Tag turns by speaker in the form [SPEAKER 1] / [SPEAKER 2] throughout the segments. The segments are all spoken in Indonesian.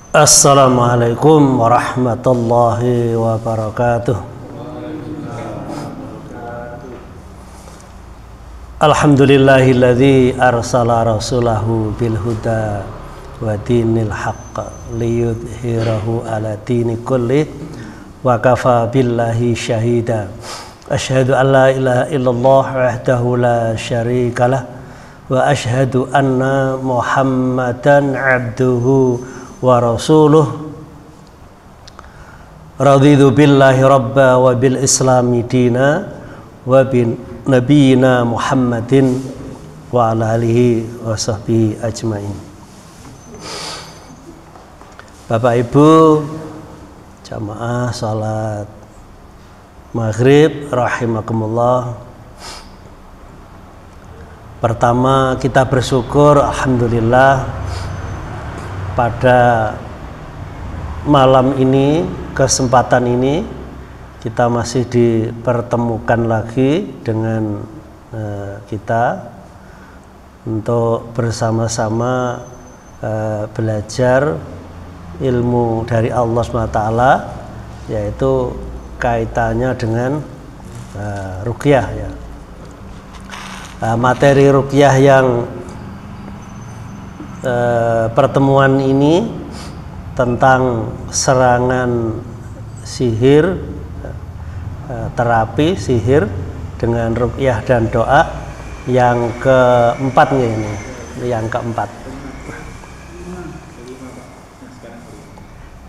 [SPEAKER 1] Assalamualaikum warahmatullahi wabarakatuh. Alhamdulillahilladzi arsala rasulahu bil huda wa dinil haqq liyudhhirahu ala dini kulli wa kafa billahi syahida. Asyhadu an la ilaha illallah wahdahu la syarikalah wa asyhadu anna Muhammadan abduhu wa rasuluh. Raditu billahi rabba wa bil islami dina wa bin nabiyina Muhammadin wa ala alihi wa sahbihi ajmain. Bapak Ibu jamaah salat maghrib rahimakumullah. Pertama kita bersyukur alhamdulillah pada malam ini, kesempatan ini kita masih dipertemukan lagi dengan kita untuk bersama-sama belajar ilmu dari Allah SWT, yaitu kaitannya dengan ruqyah ya. Materi ruqyah yang pertemuan ini tentang serangan sihir, terapi sihir dengan ruqyah dan doa yang keempat nih, ini yang keempat.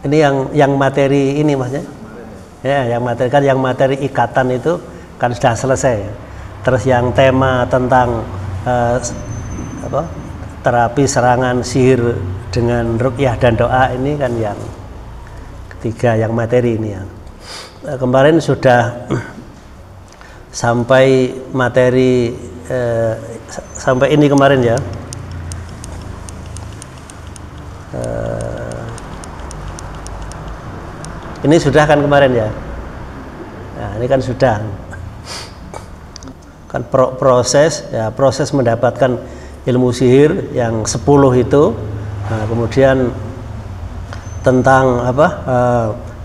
[SPEAKER 1] Ini yang materi ini maksudnya ya, yang materi kan, yang materi ikatan itu kan sudah selesai. Terus yang tema tentang terapi serangan sihir dengan ruqyah dan doa ini kan yang ketiga, yang materi ini ya. Kemarin sudah sampai materi sampai ini kemarin ya. Ini sudah kan kemarin ya. Nah, ini kan sudah kan proses ya, proses mendapatkan ilmu sihir yang 10 itu. Nah, kemudian tentang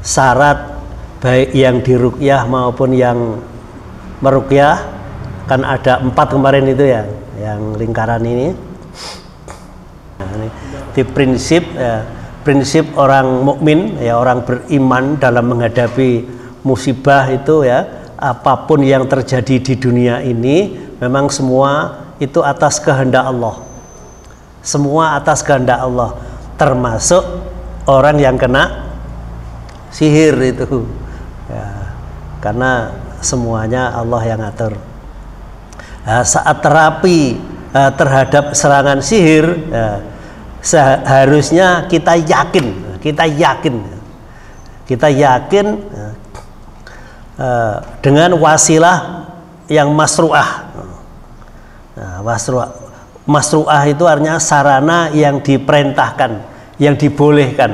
[SPEAKER 1] syarat baik yang diruqyah maupun yang meruqyah kan ada 4 kemarin itu ya, yang lingkaran ini. Nah, ini di prinsip ya, prinsip orang mukmin ya, orang beriman dalam menghadapi musibah itu ya, apapun yang terjadi di dunia ini memang semua itu atas kehendak Allah. Semua atas kehendak Allah, termasuk orang yang kena sihir itu ya, karena semuanya Allah yang ngatur. Nah, saat terapi terhadap serangan sihir ya, seharusnya kita yakin dengan wasilah yang masru'ah. Nah, masru'ah itu artinya sarana yang diperintahkan, yang dibolehkan,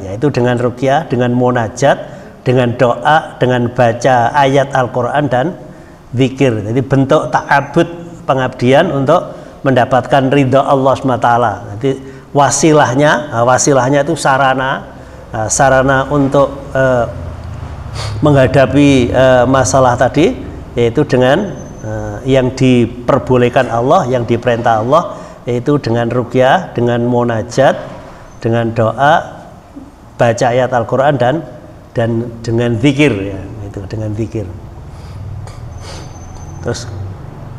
[SPEAKER 1] yaitu dengan ruqyah, dengan munajat, dengan doa, dengan baca ayat Al-Quran dan zikir. Jadi bentuk ta'abud, pengabdian untuk mendapatkan ridha Allah SWT. Jadi wasilahnya itu sarana untuk menghadapi masalah tadi, yaitu dengan yang diperbolehkan Allah, yang diperintah Allah, yaitu dengan ruqyah, dengan munajat, dengan doa, baca ayat Al-Quran dan dengan zikir ya, itu dengan zikir. Terus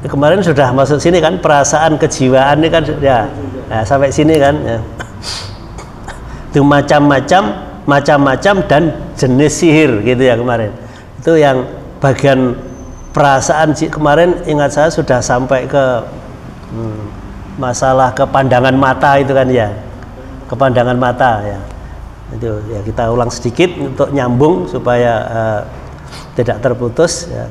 [SPEAKER 1] kemarin sudah masuk sini kan, perasaan kejiwaan ini kan ya, nah, sampai sini kan ya. Itu macam-macam dan jenis sihir gitu ya kemarin. Itu yang bagian perasaan kemarin, ingat saya sudah sampai ke masalah kepandangan mata itu kan ya, kepandangan mata ya. Itu ya, kita ulang sedikit untuk nyambung supaya tidak terputus ya.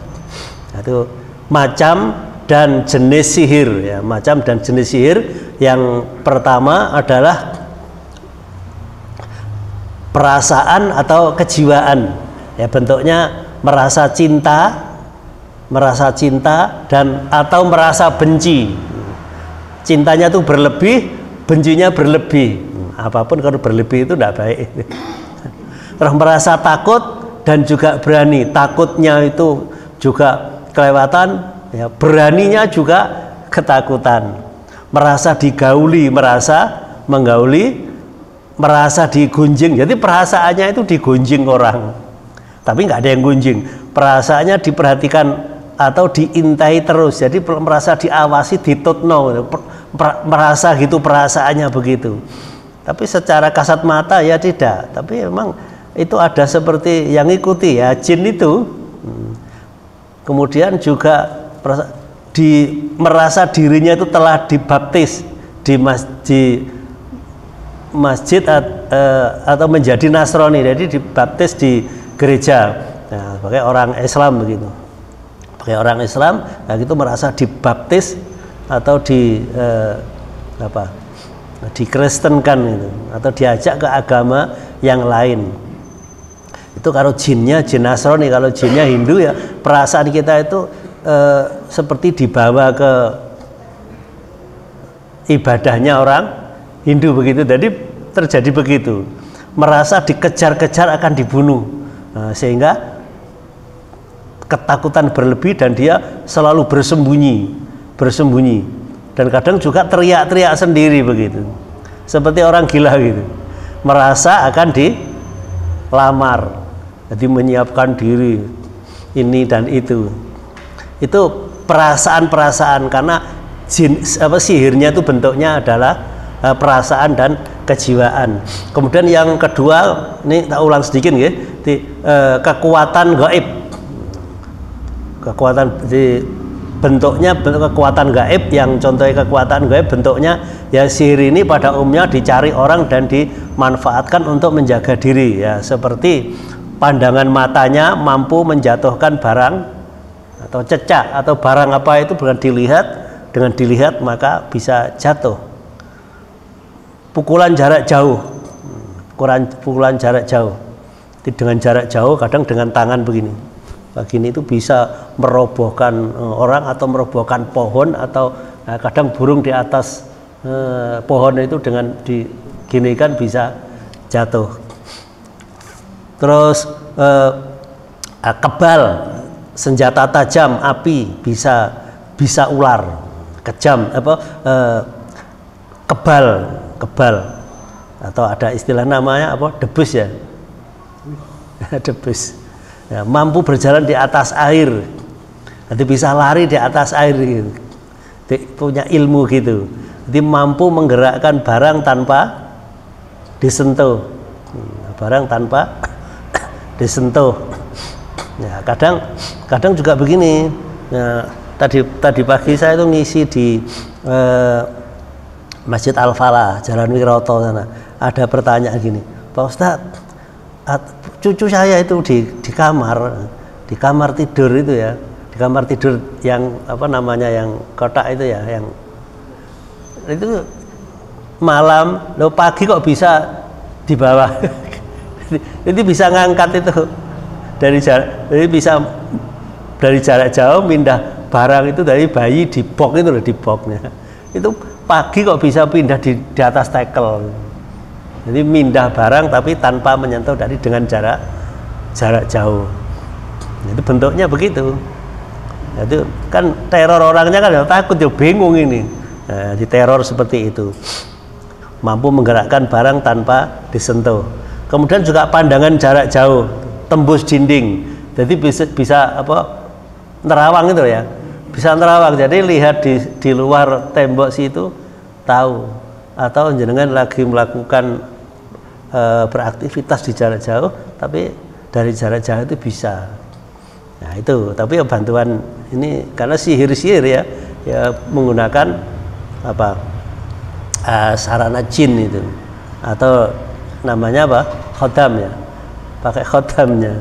[SPEAKER 1] Itu macam dan jenis sihir ya, macam dan jenis sihir. Yang pertama adalah perasaan atau kejiwaan ya, bentuknya merasa cinta dan atau merasa benci. Cintanya tuh berlebih, bencinya berlebih. apapun kalau berlebih itu tidak baik. Terus merasa takut dan juga berani. Takutnya itu juga kelewatan, ya, beraninya juga ketakutan. Merasa digauli, merasa menggauli, merasa digunjing. Jadi perasaannya itu digunjing orang, tapi nggak ada yang gunjing. Perasaannya diperhatikan atau diintai terus. Jadi merasa diawasi, ditutno, merasa gitu perasaannya begitu. Tapi secara kasat mata ya tidak. Tapi memang itu ada seperti yang ikuti ya, jin itu. Kemudian juga merasa dirinya itu telah dibaptis di masjid atau menjadi Nasrani, jadi dibaptis di gereja, nah, sebagai orang Islam begitu. Sebagai orang Islam, nah, itu merasa dibaptis atau dikristenkan gitu, atau diajak ke agama yang lain. Itu kalau jinnya jin Nasrani. Kalau jinnya Hindu ya perasaan kita itu seperti dibawa ke ibadahnya orang Hindu begitu. Jadi terjadi begitu, merasa dikejar-kejar akan dibunuh, sehingga ketakutan berlebih dan dia selalu bersembunyi dan kadang juga teriak-teriak sendiri begitu, seperti orang gila gitu, merasa akan dilamar. Jadi menyiapkan diri ini dan itu perasaan-perasaan, karena sihirnya itu bentuknya adalah perasaan dan kejiwaan. Kemudian yang kedua, ini tak ulang sedikit ya, kekuatan gaib. Kekuatan bentuknya kekuatan gaib, yang contohnya kekuatan gaib bentuknya ya sihir ini pada umumnya dicari orang dan dimanfaatkan untuk menjaga diri ya, seperti pandangan matanya mampu menjatuhkan barang atau cecak atau barang apa itu dengan dilihat maka bisa jatuh. Pukulan jarak jauh, pukulan jarak jauh, dengan jarak jauh kadang dengan tangan begini itu bisa merobohkan orang atau merobohkan pohon, atau kadang burung di atas pohon itu dengan diginikan bisa jatuh. Terus kebal, senjata tajam, api, bisa ular, kejam, kebal, atau ada istilah namanya debus ya, debus. Ya, mampu berjalan di atas air, nanti bisa lari di atas air gitu. Punya ilmu gitu. Jadi mampu menggerakkan barang tanpa disentuh, Ya, kadang juga begini. Nah, tadi pagi saya itu ngisi di Masjid Al-Falah, Jalan Wiroto sana. Ada pertanyaan gini, Pak Ustadz, cucu saya itu di kamar tidur itu ya, di kamar tidur yang yang kotak itu ya, yang itu malam pagi kok bisa di bawah. Itu bisa ngangkat itu dari jarak jauh, pindah barang itu dari bayi di box itu loh, di boxnya itu pagi kok bisa pindah di atas tekel. Jadi mindah barang tapi tanpa menyentuh dengan jarak jauh. Itu bentuknya begitu. Itu kan teror orangnya kan takut, ya bingung ini. Nah, di teror seperti itu. Mampu menggerakkan barang tanpa disentuh. Kemudian juga pandangan jarak jauh, tembus dinding. Jadi bisa nerawang itu ya. Bisa nerawang. Jadi lihat di luar tembok situ tahu, atau jenengan lagi melakukan beraktivitas di jarak jauh, tapi dari jarak jauh itu bisa. Nah itu, tapi bantuan ini karena sihir ya menggunakan sarana jin itu, atau namanya khodam ya, pakai khodamnya.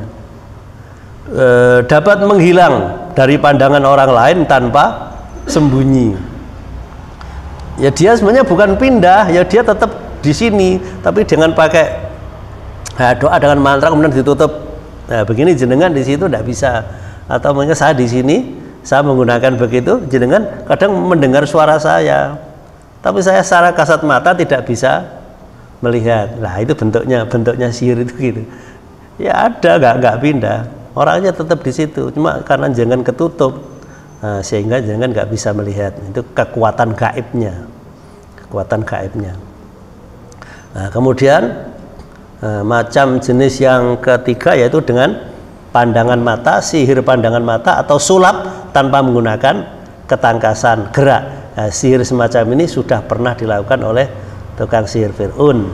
[SPEAKER 1] Dapat menghilang dari pandangan orang lain tanpa sembunyi. Ya dia sebenarnya bukan pindah, ya dia tetap di sini, tapi dengan pakai doa dengan mantra kemudian ditutup. Nah, begini jenengan di situ tidak bisa, atau mungkin saya di sini saya menggunakan begitu, jenengan kadang mendengar suara saya, tapi saya secara kasat mata tidak bisa melihat. Nah itu bentuknya sihir itu gitu. Ya ada, nggak pindah, orangnya tetap di situ, cuma karena jangan ketutup, sehingga jangan nggak bisa melihat. Itu kekuatan gaibnya. Nah, kemudian macam jenis yang ketiga yaitu dengan pandangan mata, sihir pandangan mata atau sulap tanpa menggunakan ketangkasan gerak. Nah, sihir semacam ini sudah pernah dilakukan oleh tukang sihir Fir'aun.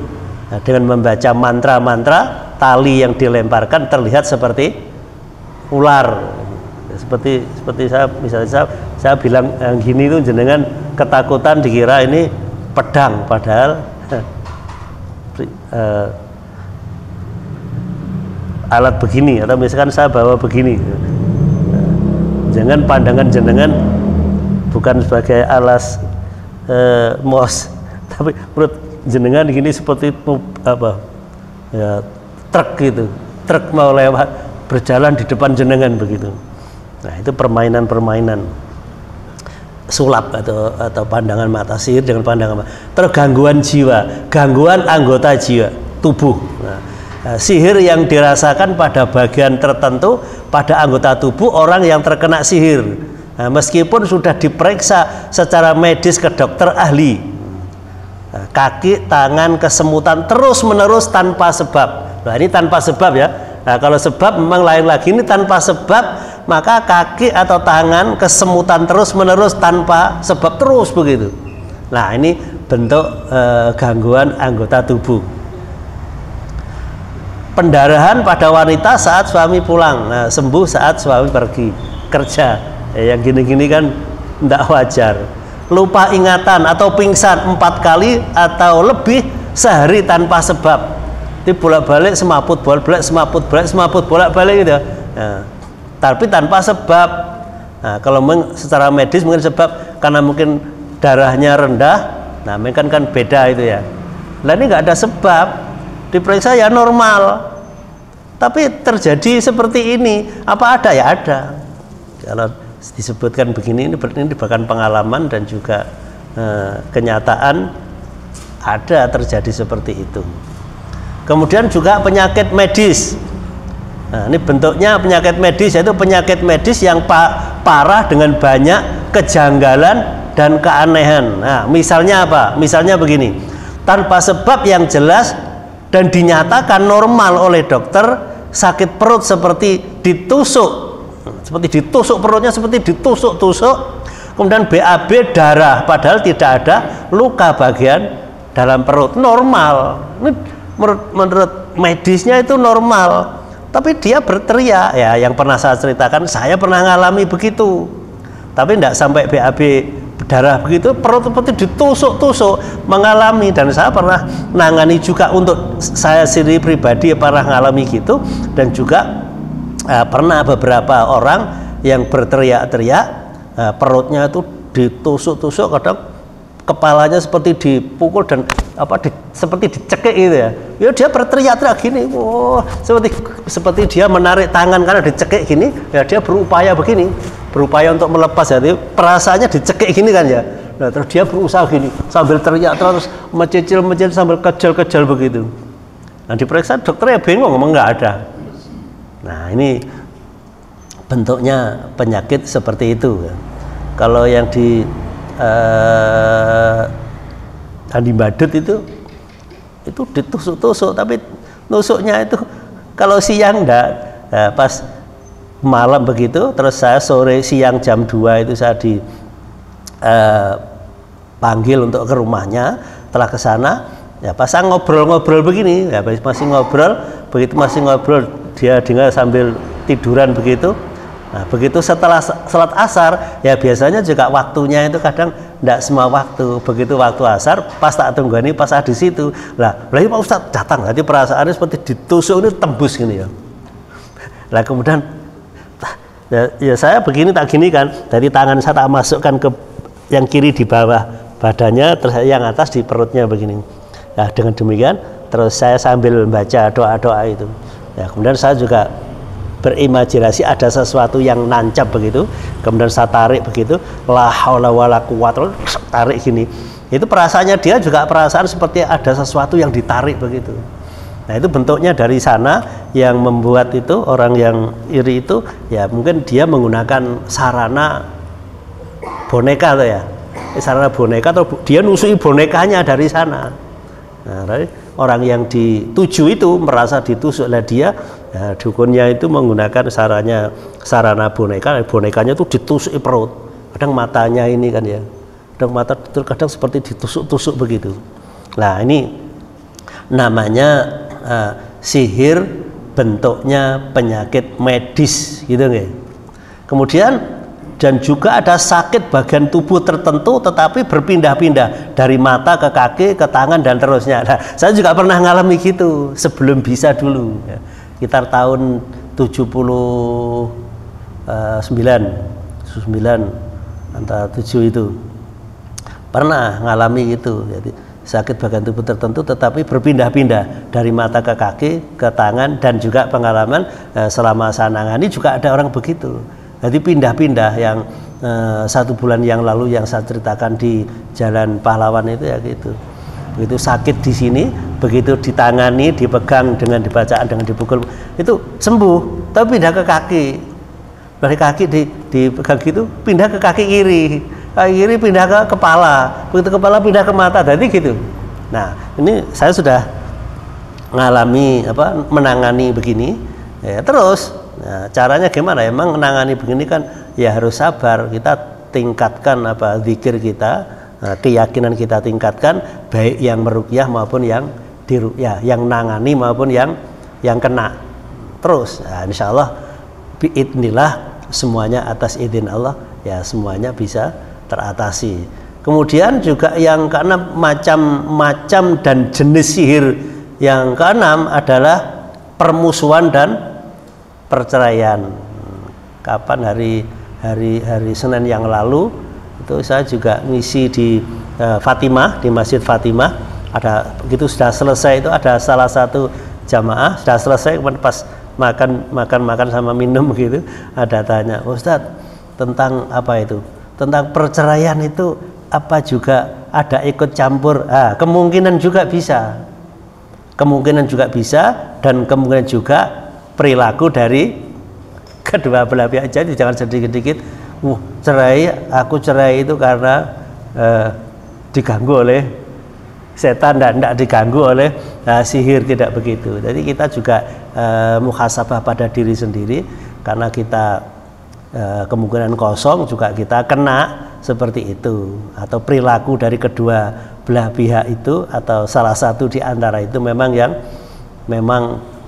[SPEAKER 1] Nah, dengan membaca mantra-mantra, tali yang dilemparkan terlihat seperti ular. Seperti saya bilang gini itu jenengan ketakutan dikira ini pedang, padahal alat begini, atau misalkan saya bawa begini. Jangan pandangan jenengan bukan sebagai alas mos, tapi menurut jenengan gini seperti apa ya, truk gitu, truk mau lewat berjalan di depan jenengan begitu. Nah itu permainan sulap atau pandangan mata, sihir dengan pandangan mata. Terus gangguan jiwa, gangguan anggota jiwa tubuh. Nah, sihir yang dirasakan pada bagian tertentu pada anggota tubuh orang yang terkena sihir. Nah, meskipun sudah diperiksa secara medis ke dokter ahli, kaki, tangan, kesemutan terus menerus tanpa sebab. Nah ini tanpa sebab ya. Nah kalau sebab memang lain lagi, ini tanpa sebab, maka kaki atau tangan kesemutan terus menerus tanpa sebab terus begitu. Nah ini bentuk gangguan anggota tubuh. Pendarahan pada wanita saat suami pulang, nah, sembuh saat suami pergi kerja. Yang gini-gini kan tidak wajar. Lupa ingatan atau pingsan 4 kali atau lebih sehari tanpa sebab. Itu bolak-balik semaput, bolak-balik semaput, bolak-balik gitu. Nah, tapi tanpa sebab. Nah, kalau secara medis mungkin sebab karena mungkin darahnya rendah. Nah, mungkin kan beda itu ya. Lah ini nggak ada sebab, diperiksa ya normal. Tapi terjadi seperti ini, apa ada? Ya ada. Kalau disebutkan begini, ini bahkan pengalaman dan juga kenyataan ada terjadi seperti itu. Kemudian juga penyakit medis. Nah, ini bentuknya penyakit medis, yaitu penyakit medis yang parah dengan banyak kejanggalan dan keanehan. Nah, misalnya apa? Misalnya begini, tanpa sebab yang jelas dan dinyatakan normal oleh dokter, sakit perut seperti ditusuk perutnya seperti ditusuk-tusuk, kemudian BAB darah padahal tidak ada luka bagian dalam perut, normal. Ini menurut medisnya itu normal, tapi dia berteriak ya. Yang pernah saya ceritakan, saya pernah mengalami begitu, tapi tidak sampai BAB darah begitu, perut seperti ditusuk-tusuk, mengalami. Dan saya pernah nangani juga untuk saya sendiri pribadi pernah mengalami gitu, dan juga pernah beberapa orang yang berteriak-teriak, perutnya itu ditusuk-tusuk, kadang kepalanya seperti dipukul dan seperti dicekik gitu ya. Ya dia berteriak-teriak gini, seperti dia menarik tangan karena dicekik gini, ya dia berupaya begini, berupaya untuk melepas, jadi perasaannya dicekik gini kan ya. Nah, terus dia berusaha gini sambil teriak, terus mencicil sambil kejal-kejal begitu. Nah, diperiksa dokternya bingung, ngomong nggak ada. Nah, ini bentuknya penyakit seperti itu. Kalau yang di Andi Badut itu ditusuk-tusuk, tapi nusuknya itu kalau siang enggak, pas malam begitu. Terus saya sore siang jam 2 itu saya dipanggil untuk ke rumahnya. Setelah ke sana ya pas saya ngobrol-ngobrol begini, ya masih ngobrol, begitu masih ngobrol dia dengar sambil tiduran begitu. Nah, begitu setelah salat asar, ya biasanya juga waktunya itu kadang tidak semua waktu. Begitu waktu asar, pas tak tunggu ini, pas ada di situ. Lah Pak Ustadz datang, jadi perasaannya seperti ditusuk ini tembus gini ya. Lah kemudian, ya saya begini tak gini kan, dari tangan saya tak masukkan ke yang kiri di bawah badannya, terus yang atas di perutnya begini. Nah dengan demikian, terus saya sambil membaca doa-doa itu. Ya kemudian saya juga berimajinasi ada sesuatu yang nancap begitu, kemudian saya tarik begitu, la haula wala quwwata, tarik gini, Itu perasaannya dia juga perasaan seperti ada sesuatu yang ditarik begitu. Nah itu bentuknya dari sana yang membuat itu orang yang iri itu ya mungkin dia menggunakan sarana boneka tuh ya, sarana boneka atau dia nusui bonekanya dari sana. Nah, orang yang dituju itu merasa ditusuk oleh dia, ya, dukunnya itu menggunakan sarana boneka, bonekanya itu ditusuk perut, kadang matanya ini kan ya. Kadang seperti ditusuk-tusuk begitu. Nah ini namanya sihir, bentuknya penyakit medis gitu nggih. Kemudian dan juga ada sakit bagian tubuh tertentu tetapi berpindah-pindah dari mata ke kaki ke tangan dan terusnya. Nah, saya juga pernah ngalami gitu sebelum bisa dulu ya. Sekitar tahun 79 antara 7 itu pernah ngalami gitu. Jadi sakit bagian tubuh tertentu tetapi berpindah-pindah dari mata ke kaki ke tangan dan juga pengalaman selama saya nangani juga ada orang begitu. Jadi pindah-pindah yang 1 bulan yang lalu yang saya ceritakan di Jalan Pahlawan itu ya gitu. Begitu sakit di sini, begitu ditangani, dipegang dengan dibacaan dengan dipukul itu sembuh, tapi pindah ke kaki. Dari kaki dipegang gitu pindah ke kaki kiri. Kaki kiri pindah ke kepala, begitu kepala pindah ke mata, jadi gitu. Nah ini saya sudah mengalami menangani begini ya, terus nah, caranya gimana? Emang menangani begini kan ya harus sabar, kita tingkatkan zikir kita, keyakinan kita tingkatkan, baik yang meruqyah maupun yang diruqyah, yang nangani maupun yang kena. Terus nah, insya Allah biidnillah semuanya atas izin Allah ya semuanya bisa teratasi. Kemudian juga yang keenam, macam-macam dan jenis sihir yang keenam adalah permusuhan dan perceraian. Kapan hari Senin yang lalu itu saya juga ngisi di Fatimah, di Masjid Fatimah. Ada begitu sudah selesai itu ada salah satu jamaah sudah selesai pas makan sama minum gitu ada tanya, Ustadz tentang apa itu? Tentang perceraian itu apa juga ada ikut campur? Kemungkinan juga bisa. Kemungkinan juga bisa dan kemungkinan juga perilaku dari kedua belah pihak. Jadi jangan sedikit-sedikit aku cerai itu karena diganggu oleh setan dan tidak diganggu oleh sihir, tidak begitu. Jadi kita juga muhasabah pada diri sendiri karena kita kemungkinan kosong juga kita kena seperti itu, atau perilaku dari kedua belah pihak itu atau salah satu di antara itu memang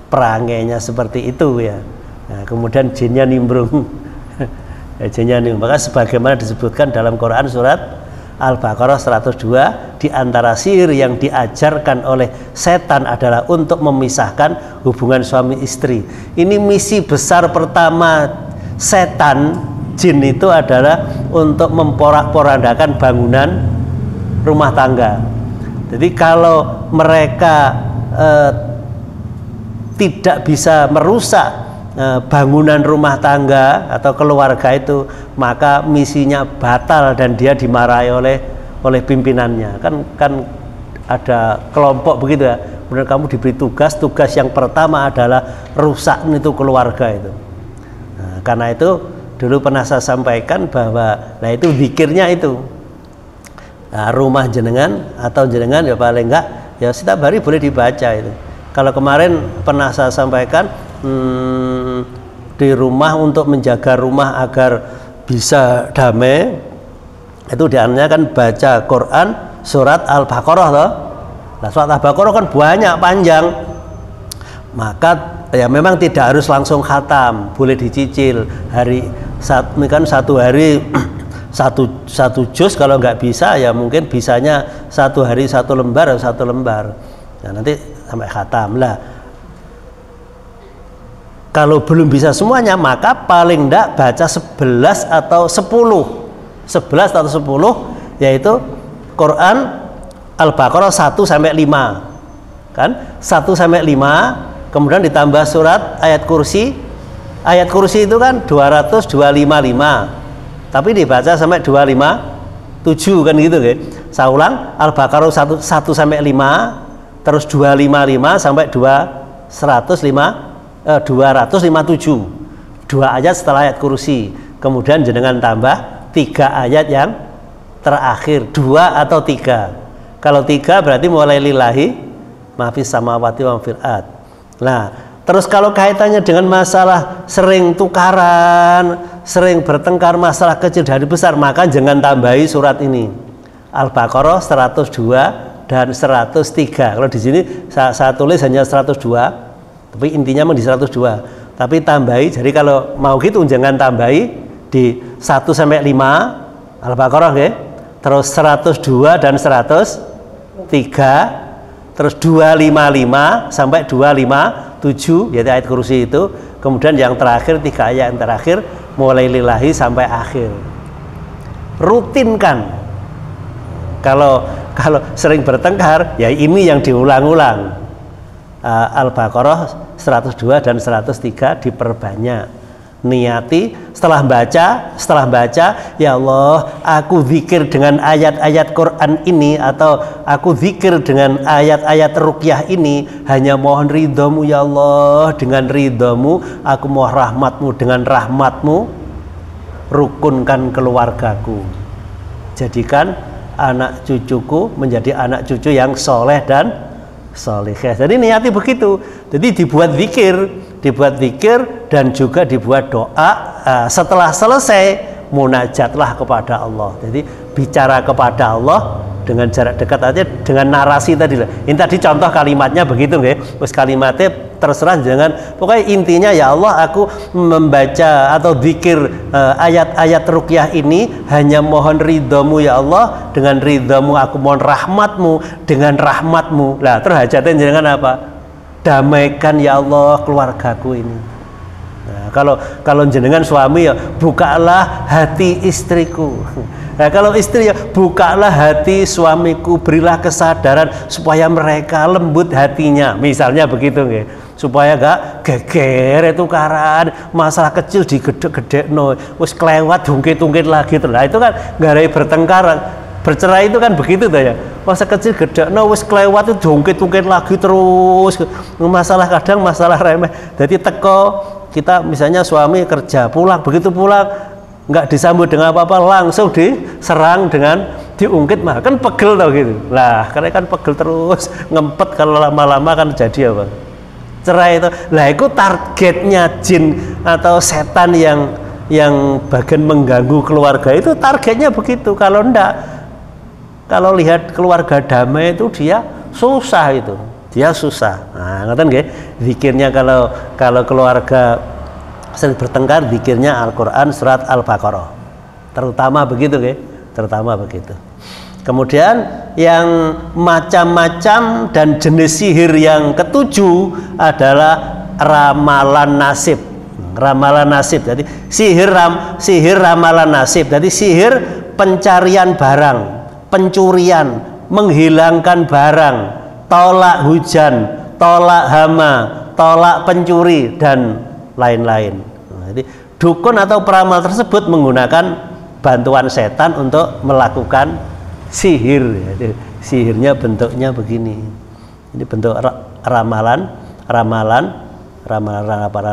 [SPEAKER 1] perangainya seperti itu ya. Nah, kemudian jinnya nimbrung. Jinnya nimbrung. Maka sebagaimana disebutkan dalam Quran surat Al-Baqarah 102, di antara sihir yang diajarkan oleh setan adalah untuk memisahkan hubungan suami istri. Ini misi besar pertama setan jin itu adalah untuk memporak-porandakan bangunan rumah tangga. Jadi kalau mereka tidak bisa merusak bangunan rumah tangga atau keluarga itu, maka misinya batal dan dia dimarahi oleh pimpinannya. Kan ada kelompok begitu ya. Kemudian kamu diberi tugas yang pertama adalah rusak itu keluarga itu. Nah, karena itu dulu pernah saya sampaikan bahwa itu zikirnya itu rumah jenengan atau jenengan ya paling enggak ya setiap hari boleh dibaca itu. Kalau kemarin pernah saya sampaikan di rumah untuk menjaga rumah agar bisa damai itu diantaranya kan baca Quran surat Al-Baqarah toh. Nah, surat Al-Baqarah kan banyak panjang, maka ya memang tidak harus langsung khatam, boleh dicicil satu hari satu juz, kalau nggak bisa ya mungkin bisanya satu hari satu lembar atau satu lembar. Nah, nanti sampai khatam lah. Kalau belum bisa semuanya maka paling enggak baca 11 atau 10 yaitu Quran Al-Baqarah 1 sampai 5 kan, 1 sampai 5, kemudian ditambah surat ayat kursi itu kan 255, tapi dibaca sampai 257 kan gitu kan. saya ulang, Al-Baqarah 1 sampai 5, terus 255 sampai 257. 2 ayat setelah ayat kursi. Kemudian jenengan tambah 3 ayat yang terakhir, 2 atau 3. Kalau 3 berarti mulai lillahi mafis samawati wa fil ard. Nah, terus kalau kaitannya dengan masalah sering tukaran, sering bertengkar masalah kecil dari besar, maka jangan tambahi surat ini. Al-Baqarah 102 dan 103. Kalau di sini saya tulis hanya 102, tapi intinya memang di 102. Tapi tambahi, jadi kalau mau gitu jangan tambahi di 1 sampai 5 Al-Baqarah, okay? Terus 102 dan 103, terus 255 sampai 257, yaitu ayat kursi itu. Kemudian yang terakhir 3 ayat yang terakhir mulai lillahi sampai akhir. Rutinkan. Kalau sering bertengkar, ya ini yang diulang-ulang. Al-Baqarah 102 dan 103 diperbanyak. Niati setelah baca, ya Allah, aku zikir dengan ayat-ayat Quran ini, atau aku zikir dengan ayat-ayat ruqyah ini, hanya mohon ridhomu ya Allah. Dengan ridhomu aku mohon rahmatmu, dengan rahmatmu rukunkan keluargaku, jadikan anak cucuku menjadi anak cucu yang soleh dan solihah. Jadi niati begitu. Jadi dibuat zikir dan juga dibuat doa. Setelah selesai munajatlah kepada Allah. Jadi bicara kepada Allah dengan jarak dekat aja, dengan narasi tadi. Ini tadi contoh kalimatnya begitu, nggih. Terus kalimatnya terserah, jangan, pokoknya intinya ya Allah, aku membaca atau zikir ayat-ayat ruqyah ini hanya mohon ridhomu ya Allah, dengan ridhomu aku mohon rahmatmu, dengan rahmatmu. Lah terus hajatnya jangan apa? Damaikan ya Allah keluargaku ini. Nah, kalau jenengan suami ya bukalah hati istriku. Nah, kalau istri ya bukalah hati suamiku, berilah kesadaran supaya mereka lembut hatinya, misalnya begitu nggih. Supaya gak geger tukaran, masalah kecil digedek-gedek, no, wis kelewat ungkit-ungkit lagi terus. Nah, itu kan garai bertengkar. Bercerai itu kan begitu tuh ya. Masa kecil gede, no wis kelewat itu jongkit-jongkit lagi terus. Masalah kadang masalah remeh. Jadi teko kita misalnya suami kerja pulang, begitu pulang nggak disambut dengan apa-apa, langsung diserang dengan diungkit, mah kan pegel tau gitu. Lah karena kan pegel terus, ngempet, kalau lama-lama kan jadi apa? Cerai itu. Lah itu targetnya jin atau setan yang bagian mengganggu keluarga, itu targetnya begitu. Kalau enggak, kalau lihat keluarga damai itu dia susah itu, dia susah. Nah, ngerti nggih? Zikirnya kalau keluarga sering bertengkar, zikirnya Al-Qur'an surat Al-Baqarah. Terutama begitu nggih, terutama begitu. Kemudian yang macam-macam dan jenis sihir yang ketujuh adalah ramalan nasib. Ramalan nasib. Jadi sihir ramalan nasib. Jadi sihir pencarian barang, pencurian, menghilangkan barang, tolak hujan, tolak hama, tolak pencuri, dan lain-lain. Nah, jadi dukun atau peramal tersebut menggunakan bantuan setan untuk melakukan sihir. Jadi, sihirnya bentuknya begini. Ini bentuk ramalan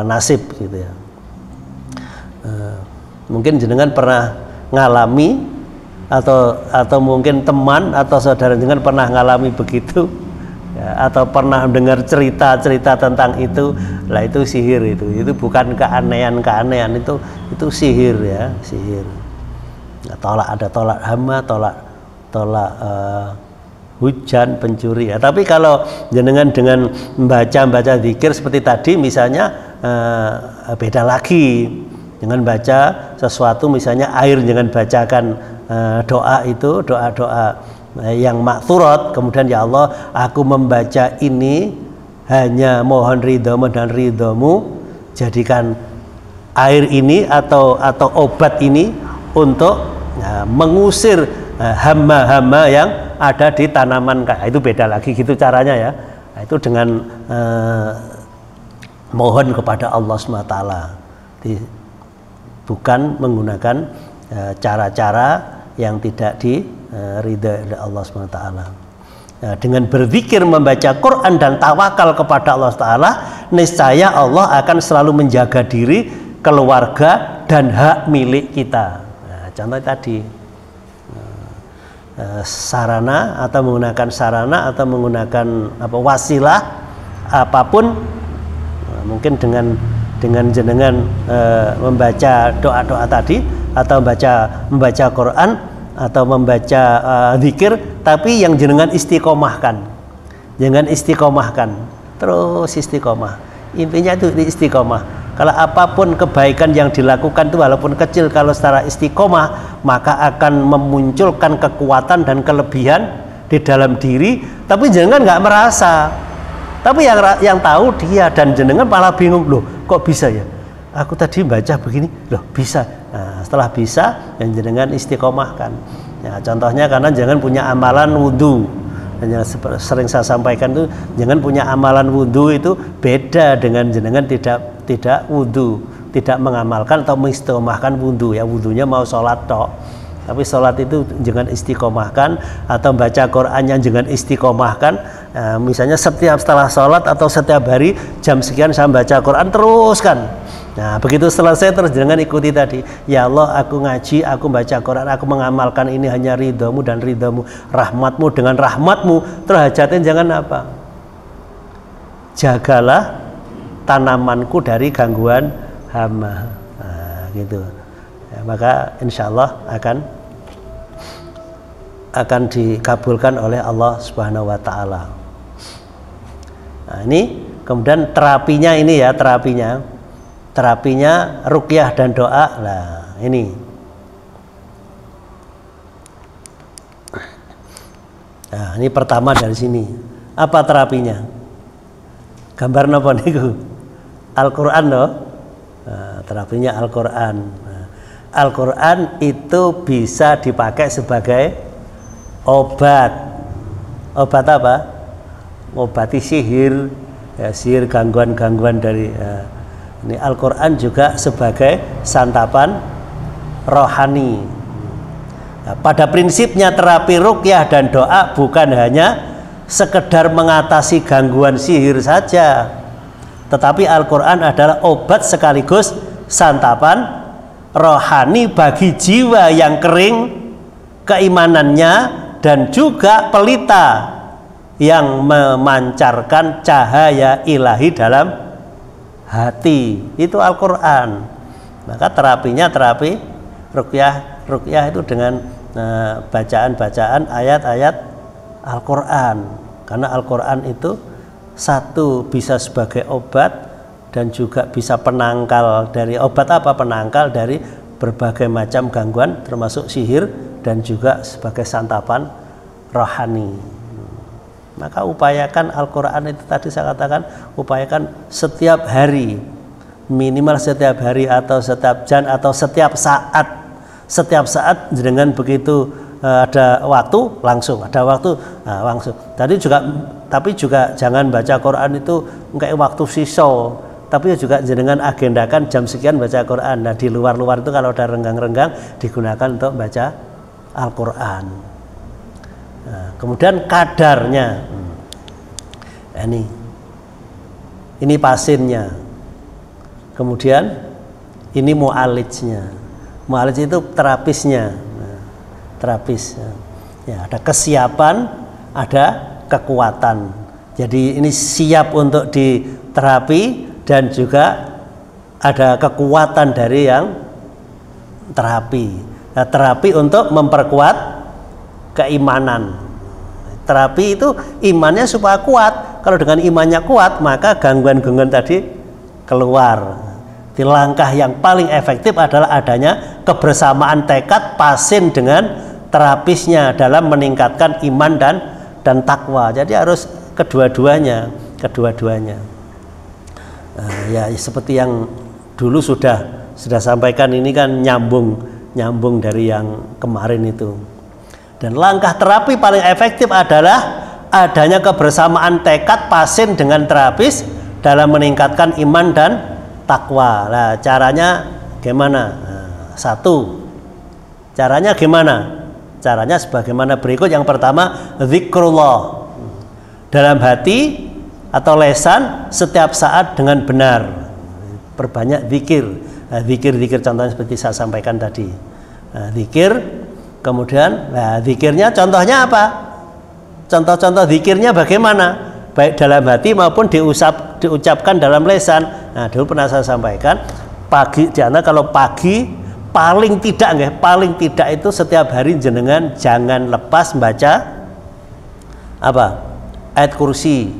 [SPEAKER 1] nasib gitu ya. Mungkin jenengan pernah ngalami, atau mungkin teman atau saudara dengan pernah ngalami begitu ya, atau pernah dengar cerita-cerita tentang itu. Lah itu sihir, itu bukan keanehan itu sihir ya, sihir. Nah, ada tolak hama, tolak hujan, pencuri ya. Tapi kalau jenengan dengan membaca zikir seperti tadi misalnya, beda lagi. Jangan baca sesuatu misalnya air, jangan bacakan doa itu, doa yang maksurat. Kemudian ya Allah, aku membaca ini hanya mohon ridhomu dan ridhomu, jadikan air ini atau obat ini untuk mengusir hama-hama yang ada di tanaman. Itu beda lagi gitu caranya ya. Itu dengan mohon kepada Allah SWT, bukan menggunakan cara-cara yang tidak ridha dari Allah SWT. Nah, dengan berzikir, membaca Quran dan tawakal kepada Allah Ta'ala, niscaya Allah akan selalu menjaga diri, keluarga dan hak milik kita. Nah, contoh tadi sarana atau menggunakan sarana atau menggunakan wasilah apapun, mungkin dengan jenengan membaca doa-doa tadi atau membaca Quran atau membaca zikir, tapi yang jenengan istiqomahkan, terus istiqomah. Intinya itu di istiqomah. Kalau apapun kebaikan yang dilakukan itu walaupun kecil, kalau secara istiqomah maka akan memunculkan kekuatan dan kelebihan di dalam diri, tapi jenengan nggak merasa. Tapi yang tahu dia, dan jenengan malah bingung, loh kok bisa ya? Aku tadi baca begini, loh bisa. Nah, setelah bisa, yang jenengan istiqomahkan. Ya, contohnya karena jangan punya amalan wudhu. Dan yang sering saya sampaikan itu, jangan punya amalan wudhu itu beda dengan jenengan tidak wudhu, tidak mengamalkan atau mengistiqomahkan wudhu. Ya, wudhunya mau sholat tok. Tapi sholat itu jangan istiqomahkan, atau baca Qurannya jangan istiqomahkan. Misalnya setelah sholat atau setiap hari jam sekian saya baca Quran, teruskan. Nah, begitu selesai terus jangan ikuti tadi. Ya Allah, aku ngaji, aku baca Quran, aku mengamalkan ini hanya ridhamu dan ridhamu, rahmatmu dengan rahmatmu. Terus hajatnya jangan apa? Jagalah tanamanku dari gangguan hama. Nah, gitu. Ya, maka insya Allah akan dikabulkan oleh Allah Subhanahu wa Ta'ala. Nah, ini kemudian terapinya ini ya, terapinya ruqyah dan doa. Nah, ini. Nah, ini pertama dari sini. Apa terapinya? Gambar napa niku? Al-Qur'an loh. Nah, terapinya Al-Qur'an. Nah, Al-Qur'an itu bisa dipakai sebagai obat. Obat apa? Obati sihir, ya, sihir gangguan-gangguan dari ini. Al-Quran juga sebagai santapan rohani. Nah, pada prinsipnya terapi ruqyah dan doa bukan hanya sekedar mengatasi gangguan sihir saja, tetapi Al-Quran adalah obat sekaligus santapan rohani bagi jiwa yang kering keimanannya dan juga pelita yang memancarkan cahaya ilahi dalam hati. Itu Al-Quran. Maka terapinya terapi ruqyah itu dengan bacaan-bacaan ayat-ayat Al-Quran. Karena Al-Quran itu satu bisa sebagai obat dan juga bisa penangkal dari obat apa? Penangkal dari berbagai macam gangguan termasuk sihir, dan juga sebagai santapan rohani. Maka upayakan Al-Quran itu tadi saya katakan, upayakan setiap hari, minimal setiap hari atau setiap jam atau setiap saat dengan begitu ada waktu langsung, langsung. Tapi juga jangan baca Quran itu kayak waktu sisa, tapi juga jenengan agendakan jam sekian baca Quran. Nah, di luar-luar itu kalau ada renggang-renggang digunakan untuk baca Al-Quran. Nah, kemudian kadarnya, ini pasinnya, kemudian ini mu'alijnya. Mu'alij itu terapisnya. Nah, terapis ya, ada kesiapan, ada kekuatan. Jadi ini siap untuk diterapi dan juga ada kekuatan dari yang terapi. Nah, terapi untuk memperkuat keimanan. Terapi itu imannya supaya kuat. Kalau dengan imannya kuat, maka gangguan-gangguan tadi keluar. Di langkah yang paling efektif adalah adanya kebersamaan tekad pasien dengan terapisnya dalam meningkatkan iman dan takwa. Jadi harus kedua-duanya. Ya seperti yang dulu sudah sampaikan, ini kan nyambung dari yang kemarin itu. Dan langkah terapi paling efektif adalah adanya kebersamaan tekad pasien dengan terapis dalam meningkatkan iman dan takwa. Nah, caranya gimana? Nah, satu, caranya gimana? Caranya sebagaimana berikut. Yang pertama, zikrullah, dalam hati atau lesan setiap saat dengan benar. Perbanyak zikir. Zikir-zikir contohnya seperti saya sampaikan tadi. Zikir, kemudian zikirnya contohnya apa? Contoh-contoh zikirnya bagaimana? Baik dalam hati maupun diucapkan dalam lesan. Nah, dulu pernah saya sampaikan, pagi diantara kalau pagi paling tidak itu setiap hari jenengan jangan lepas membaca apa? Ayat kursi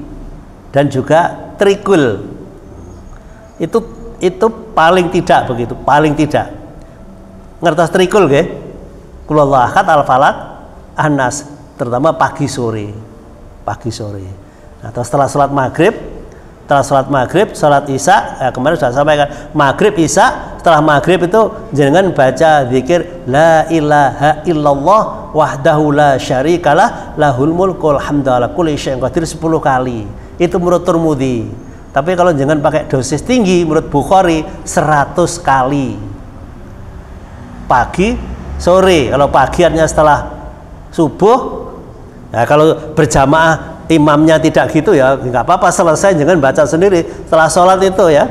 [SPEAKER 1] dan juga trikul. Itu paling tidak begitu, paling tidak. Ngertos trikul nggih? Qul huwallahu ahad, al-falaq, an-nas, terutama pagi sore. Atau setelah sholat maghrib, sholat isya, kemarin sudah sampaikan, maghrib isya, setelah maghrib itu jangan baca zikir la ilaha illallah wahdahu la syarikalah lahul mulkul hamdu ala kulli syai'in qadir 10 kali. Itu menurut Tirmidzi. Tapi kalau jangan pakai dosis tinggi, menurut Bukhari 100 kali. Pagi, sore. Kalau pagi artinya setelah subuh. Nah, kalau berjamaah imamnya tidak gitu ya nggak apa-apa, selesai jangan baca sendiri setelah sholat itu ya,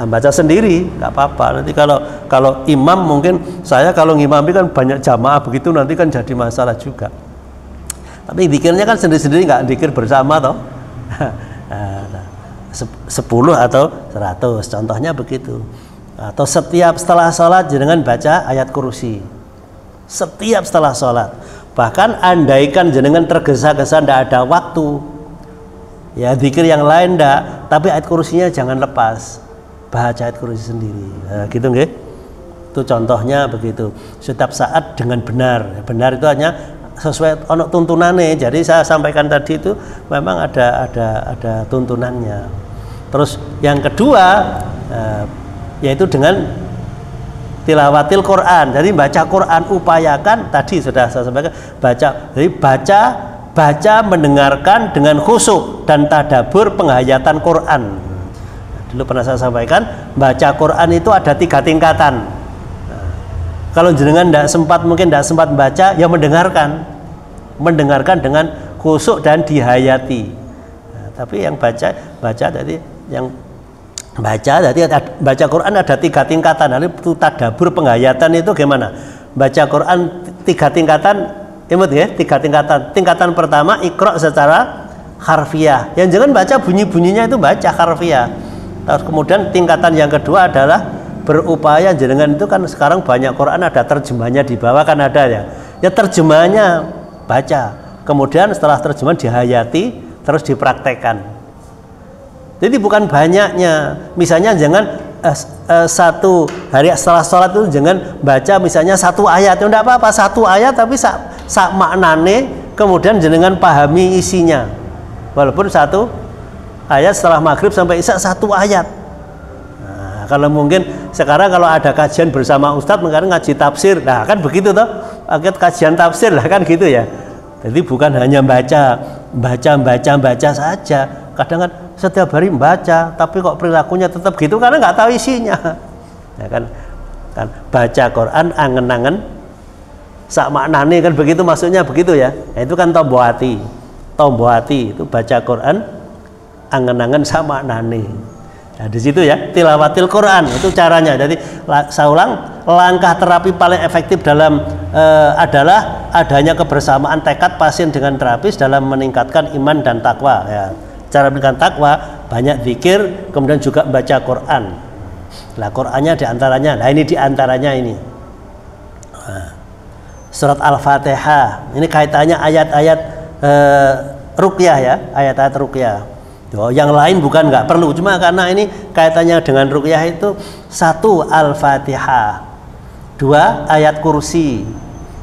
[SPEAKER 1] baca sendiri nggak apa-apa. Nanti kalau imam, mungkin saya kalau ngimami kan banyak jamaah begitu, nanti kan jadi masalah juga. Tapi zikirnya kan sendiri-sendiri, nggak zikir bersama toh. 10 atau 100 contohnya begitu. Atau setiap setelah sholat jangan baca ayat kursi, setiap setelah sholat. Bahkan andaikan jenengan tergesa-gesa tidak ada waktu, ya zikir yang lain enggak, tapi ayat kursinya jangan lepas, baca ayat kursi sendiri. Nah, gitu nggih. Itu contohnya begitu. Setiap saat dengan benar. Benar itu hanya sesuai ono tuntunannya. Jadi saya sampaikan tadi itu memang ada tuntunannya. Terus yang kedua yaitu dengan tilawatil Quran. Jadi baca Quran upayakan, tadi sudah saya sampaikan, baca mendengarkan dengan khusyuk dan tadabbur penghayatan Quran. Dulu pernah saya sampaikan, baca Quran itu ada 3 tingkatan. Kalau jenengan mungkin tidak sempat baca, ya mendengarkan dengan khusyuk dan dihayati. Tapi yang baca Quran ada 3 tingkatan. Lalu tadabbur penghayatan itu gimana? Baca Quran 3 tingkatan, ingat ya, 3 tingkatan. Tingkatan pertama iqra secara harfiah. Yang jangan baca bunyi-bunyinya itu baca harfiah. Terus kemudian tingkatan yang kedua adalah berupaya jenengan itu kan sekarang banyak Quran ada terjemahnya di bawah kan ada ya. Ya terjemahnya baca. Kemudian setelah terjemahan dihayati, terus dipraktekkan. Jadi bukan banyaknya. Misalnya jangan satu hari setelah sholat itu jangan baca misalnya 1 ayat. Tidak apa-apa 1 ayat tapi sak maknane, kemudian jenengan pahami isinya. Walaupun 1 ayat setelah maghrib sampai isya 1 ayat. Nah, kalau mungkin sekarang kalau ada kajian bersama Ustadz, mungkin ngaji tafsir, nah kan begitu toh, kajian tafsir lah kan gitu ya. Jadi bukan hanya baca saja. Kadang kan setiap hari membaca, tapi kok perilakunya tetap gitu karena nggak tahu isinya. Ya kan baca Quran angen-angen sak maknane kan begitu, maksudnya begitu ya. Nah, itu kan tombo hati itu baca Quran angen-angen sak maknane. Nah, di situ ya tilawatil Quran itu caranya. Jadi saya ulang, langkah terapi paling efektif dalam adalah adanya kebersamaan tekad pasien dengan terapis dalam meningkatkan iman dan takwa ya. Cara meningkatkan takwa banyak zikir, kemudian juga baca Quran. Nah, Qurannya diantaranya, ini diantaranya ini surat Al-Fatihah. Ini kaitannya ayat-ayat ruqyah ya, ayat-ayat ruqyah. Yang lain bukan nggak perlu, cuma karena ini kaitannya dengan ruqyah itu 1 Al-Fatihah, 2 ayat kursi,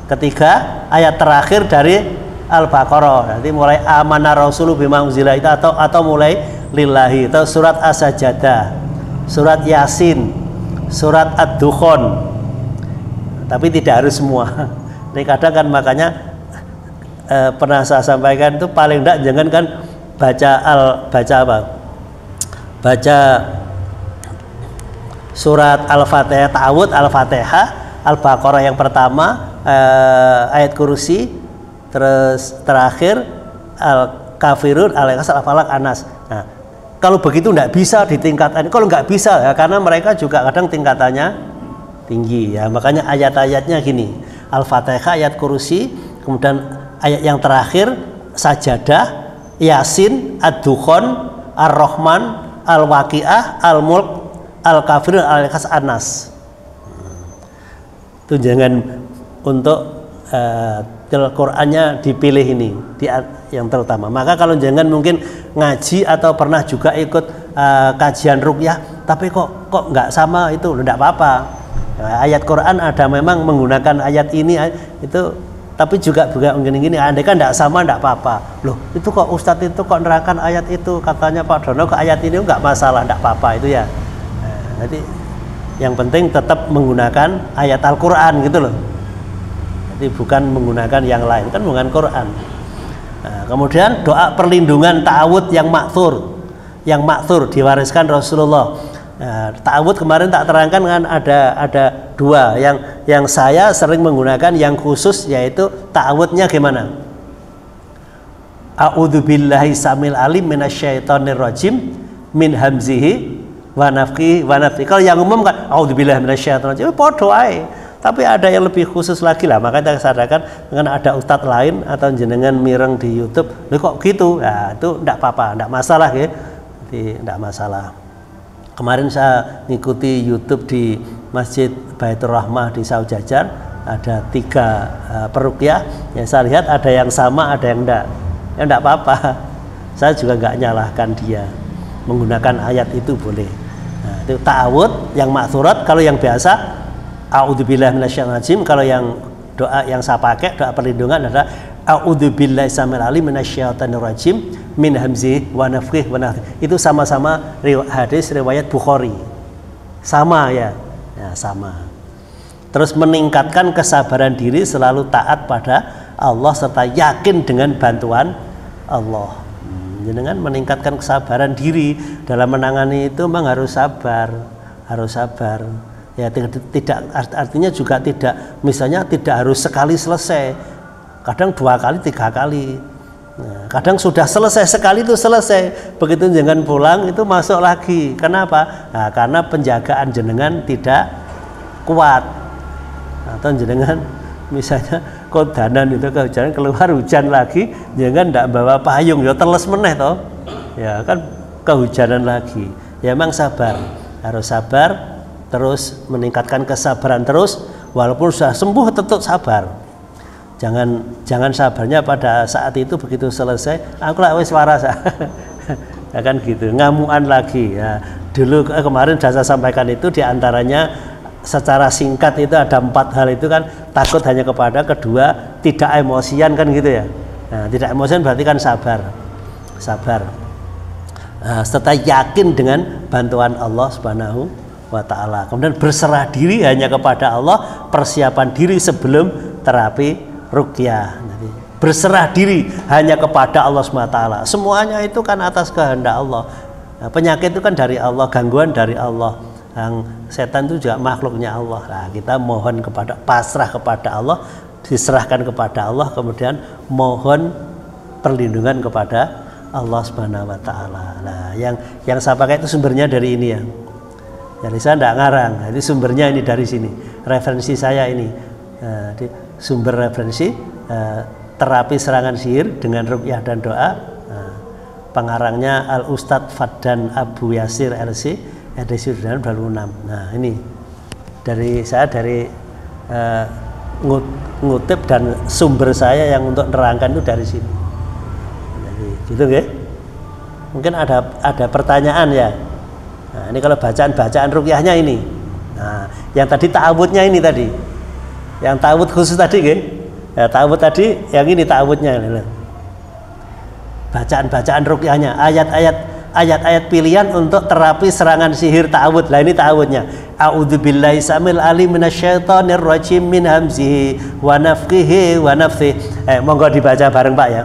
[SPEAKER 1] 3 ayat terakhir dari Al-Baqarah. Nanti mulai amana rasulu bima unzila itu atau mulai lillahi, atau surat As-Sajdah, surat Yasin, surat Ad-Dukhan. Tapi tidak harus semua. Ini kadang kan makanya pernah saya sampaikan itu paling tidak jangan kan baca surat Al-Fatihah, ta'awud Al-Fatihah, Al-Baqarah yang pertama, ayat kursi, terus terakhir al-kafirun, al-ikhlas, al-falaq, anas. Nah, kalau begitu tidak bisa ditingkatkan. Kalau nggak bisa ya, karena mereka juga kadang tingkatannya tinggi ya. Makanya ayat-ayatnya gini, Al-Fatihah, ayat kursi, kemudian ayat yang terakhir Sajadah, Yasin, Ad-Dukhan, Ar-Rahman, Al-Waqiah, Al-Mulk, Al-Kafirun, Al-Ikhlas, An-Nas. Itu jangan untuk Qurannya dipilih ini yang terutama. Maka kalau jangan mungkin ngaji atau pernah juga ikut kajian ruqyah, tapi kok nggak sama, itu tidak apa-apa. Ayat Quran ada memang menggunakan ayat ini itu, tapi juga gini-gini. Andai kan tidak sama tidak apa-apa. Loh, itu kok Ustadz itu kok nerangkan ayat itu, katanya Pak Dono ke ayat ini nggak masalah, tidak apa-apa itu ya. Jadi yang penting tetap menggunakan ayat Al-Quran gitu loh. Jadi bukan menggunakan yang lain, kan menggunakan Quran. Nah, kemudian doa perlindungan ta'awud yang makthur diwariskan Rasulullah. Nah, ta'awud kemarin tak terangkan kan ada dua, yang saya sering menggunakan yang khusus, yaitu ta'awudnya gimana? A'udzubillahi samil alim minasyaitonir rajim min hamzihi wa nafthihi wa nafthihi. Kalau yang umum kan a'udzubillahi minasyaitonir rajim, podo ae. Tapi ada yang lebih khusus lagi lah, makanya saya sadarkan dengan ada ustadz lain atau jenengan mireng di YouTube, loh kok gitu? Nah, itu tidak apa-apa, tidak masalah ya, tidak masalah. Kemarin saya ngikuti YouTube di Masjid Baitur Rahmah di Saujajar, ada 3 peruqyah, yang saya lihat ada yang sama, ada yang enggak, ya enggak apa-apa. Saya juga enggak nyalahkan dia, menggunakan ayat itu boleh. Nah, itu ta'awud yang maksurat. Kalau yang biasa a'udzubillahi minasyaitonir rajim. Kalau yang doa yang saya pakai, doa perlindungan adalah a'udzubillahi samil alim minasyaitonir rajim min hamzihi wa nafthihi wa nafthihi. Itu sama-sama hadis riwayat Bukhari. Sama ya. Ya, sama. Terus meningkatkan kesabaran diri, selalu taat pada Allah serta yakin dengan bantuan Allah. Dengan meningkatkan kesabaran diri dalam menangani itu memang harus sabar, ya. Tidak artinya juga tidak, misalnya tidak harus sekali selesai, kadang 2 kali 3 kali. Nah, kadang sudah selesai sekali itu selesai, begitu jangan pulang itu masuk lagi. Kenapa? Nah, karena penjagaan jenengan tidak kuat, atau jenengan misalnya kodanan itu kehujanan, keluar hujan lagi, jangan tidak bawa payung, ya teles meneh toh, ya kan kehujanan lagi. Ya memang sabar, harus sabar. Terus meningkatkan kesabaran terus, walaupun sudah sembuh tetap sabar. Jangan sabarnya pada saat itu, begitu selesai aku lah wis waras. Ya kan gitu, ngamuan lagi ya. Dulu kemarin sudah saya sampaikan itu, diantaranya secara singkat itu ada 4 hal itu kan, takut hanya kepada, kedua tidak emosian kan gitu ya. Nah, tidak emosian berarti kan sabar. Nah, serta yakin dengan bantuan Allah Subhanahu wa ta'ala. Kemudian berserah diri hanya kepada Allah, persiapan diri sebelum terapi ruqyah. Jadi, berserah diri hanya kepada Allah Subhanahu wa ta'ala. Semuanya itu kan atas kehendak Allah. Nah, penyakit itu kan dari Allah, gangguan dari Allah. Yang setan itu juga makhluknya Allah. Nah, kita mohon pasrah kepada Allah, diserahkan kepada Allah, kemudian mohon perlindungan kepada Allah Subhanahu wa ta'ala. Nah, yang saya pakai itu sumbernya dari ini ya. Jadi saya tidak ngarang, jadi sumbernya ini dari sini, referensi saya ini. Sumber referensi terapi serangan sihir dengan ruqyah dan doa. Pengarangnya Al Ustadz Faddan Abu Yasir LC, edisi 2006. Nah ini dari saya, dari ngutip dan sumber saya yang untuk nerangkan itu dari sini. Jadi, gitu ya. Mungkin ada pertanyaan ya. Nah, ini kalau bacaan ruqyahnya ini. Nah, yang tadi ta'awudnya ini tadi. Yang ta'awud khusus tadi nggih. Ya, ta'awud tadi yang ini ta'awudnya. Bacaan ruqyahnya, ayat-ayat pilihan untuk terapi serangan sihir ta'awud. Lah ini ta'awudnya. A'udzubillahi samil alim minasyaitonir rajim min hamzihi wa nafthihi wa nafthihi. Monggo dibaca bareng Pak ya.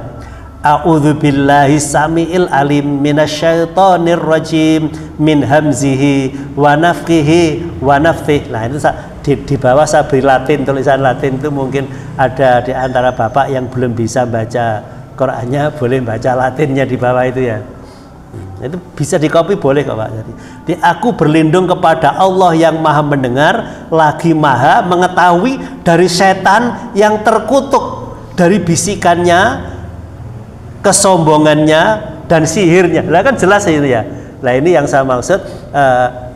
[SPEAKER 1] A'udzubillahi samiil alim minasyaitonir rajim min hamzihi wa nafthihi wa nafthihi. Nah itu di bawah saya beri Latin, tulisan Latin itu mungkin ada di antara Bapak yang belum bisa baca Qurannya, boleh baca Latinnya di bawah itu ya. Itu bisa dikopi boleh kok Pak. Jadi aku berlindung kepada Allah yang maha mendengar lagi maha mengetahui dari setan yang terkutuk dari bisikannya, kesombongannya dan sihirnya. Lah kan jelas itu ya. Nah ini yang saya maksud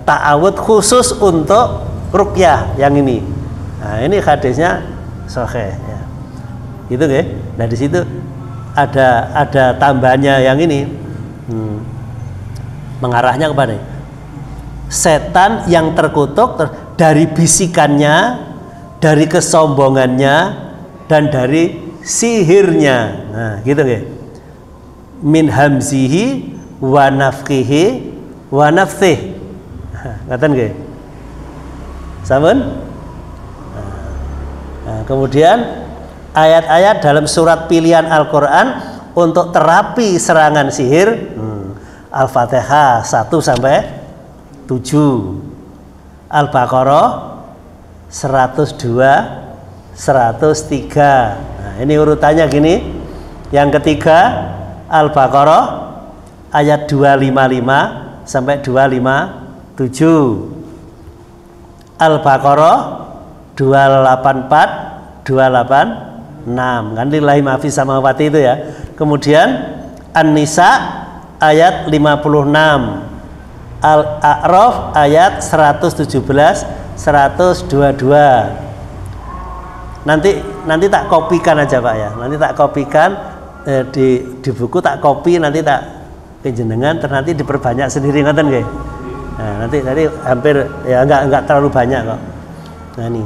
[SPEAKER 1] ta'awud khusus untuk ruqyah yang ini. Nah ini hadisnya sahih ya. Gitu nggih. Nah di situ ada tambahannya yang ini. Mengarahnya kepada setan yang terkutuk dari bisikannya, dari kesombongannya dan dari sihirnya. Nah gitu nggih. Min hamzihi wa nafkihi wa naftih. Ngaten nggih. Sampun? Nah, kemudian ayat-ayat dalam surat pilihan Al-Qur'an untuk terapi serangan sihir. Al-Fatihah 1 sampai 7. Al-Baqarah 102 103. Nah, ini urutannya gini. Yang ketiga Al-Baqarah ayat 255 sampai 257. Al-Baqarah 284 286. Kan lillahi ma fis samawati itu ya. Kemudian An-Nisa ayat 56, Al-A'raf ayat 117 122. Nanti tak kopikan aja Pak ya. Nanti tak kopikan di buku tak kopi, nanti tak penjenengan nanti diperbanyak sendiri ngoten nggih. Nah, nanti tadi hampir ya enggak terlalu banyak kok. Nah ini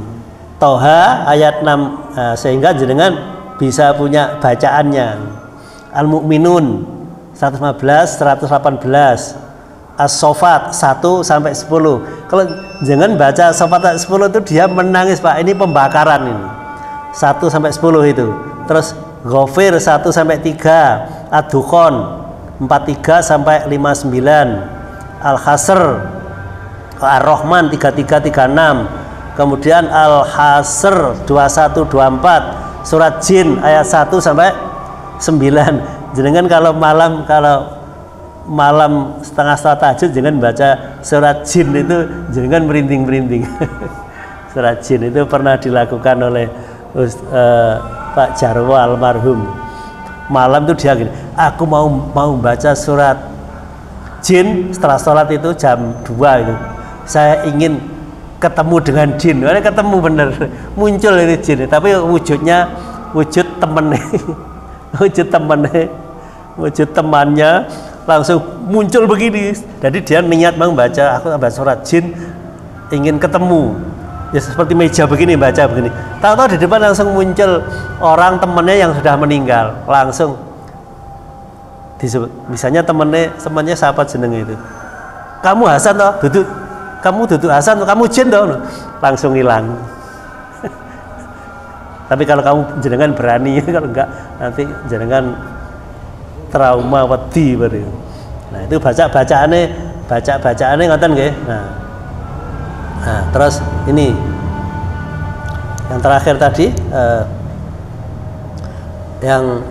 [SPEAKER 1] Toha ayat 6 sehingga jenengan bisa punya bacaannya. Al-Mu'minun 115 118. As-Sofat 1 sampai 10. Kalau jangan baca Sofat 10 itu dia menangis Pak. Ini pembakaran ini. 1 sampai 10 itu. Terus Ghafir 1 sampai 3. Ad-Dukhan 43 sampai 59. Al-Hasr Ar-Rahman 33 36. Kemudian Al-Hasr 21 24. Surat Jin ayat 1 sampai 9. Jenengan kalau malam setengah tahajud jangan baca surat Jin itu jangan merinding-merinding. Surat Jin itu pernah dilakukan oleh Pak Jarwo almarhum. Malam itu dia gini, aku mau baca surat Jin setelah sholat itu jam 2 itu. Saya ingin ketemu dengan jin. Ketemu bener, muncul ini jin, tapi wujudnya wujud temen. wujud temannya langsung muncul begini. Jadi dia niat membaca, aku baca surat Jin ingin ketemu ya seperti meja begini baca begini. Tahu-tahu di depan langsung muncul orang temannya yang sudah meninggal. Langsung disebut, misalnya temannya siapa jenenge itu, kamu Hasan toh, kamu duduk Hasan toh, kamu Jin toh, langsung hilang. Tapi kalau kamu jenengan berani, kalau enggak nanti jenengan trauma wedi baru. Nah itu bacaannya ngoten nggih. Nah terus ini yang terakhir tadi yang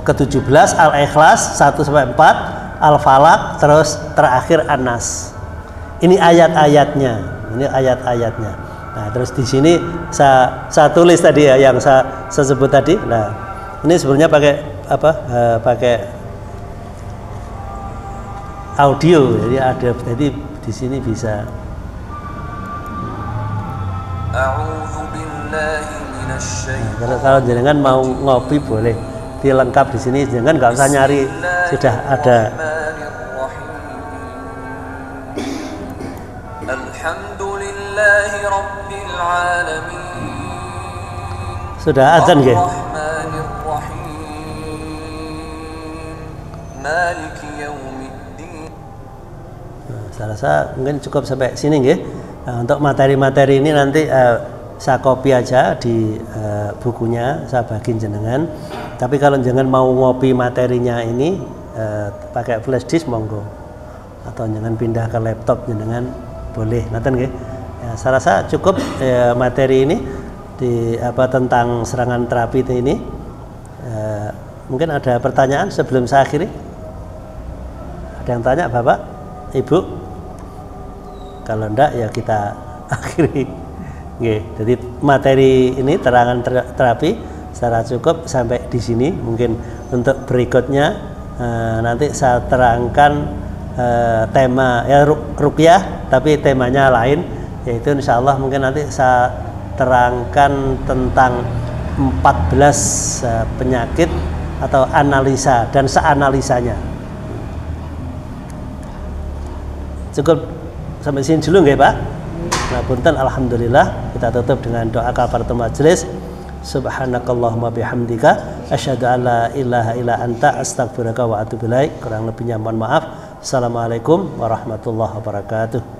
[SPEAKER 1] ke-17 Al-Ikhlas 1 sampai 4, Al-Falaq, terus terakhir An-Nas. Ini ayat-ayatnya. Nah, terus di sini saya tulis tadi ya yang saya sebut tadi. Nah, ini sebenarnya pakai apa? Pakai audio. Jadi di sini bisa. Nah, kalau jenengan mau ngopi boleh dilengkap di sini. Jenengan nggak usah nyari, sudah ada. Sudah azan nggih? Saya rasa mungkin cukup sampai sini nggih. Nah, untuk materi-materi ini nanti saya copy aja di bukunya, saya bagiin jenengan. Tapi kalau jangan mau ngopi materinya ini pakai flash disk monggo, atau jangan pindah ke laptop jenengan boleh, ngoten nggih. Ya, saya rasa cukup materi ini di tentang serangan terapi ini. Mungkin ada pertanyaan sebelum saya akhiri. Ada yang tanya Bapak, Ibu? Kalau enggak ya kita akhiri. Oke, jadi materi ini terangan terapi secara cukup sampai di sini. Mungkin untuk berikutnya nanti saya terangkan tema ya ruqyah, tapi temanya lain, yaitu insya Allah mungkin nanti saya terangkan tentang 14 penyakit atau analisa dan seanalisanya. Cukup sampai sini dulu nggih Pak. Nah, punten alhamdulillah kita tutup dengan doa kafaratul majelis. Subhanakallahumma bihamdika asyhadu an la ilaha illa anta astaghfiruka wa atubu ilaik. Kurang lebihnya mohon maaf. Assalamualaikum warahmatullahi wabarakatuh.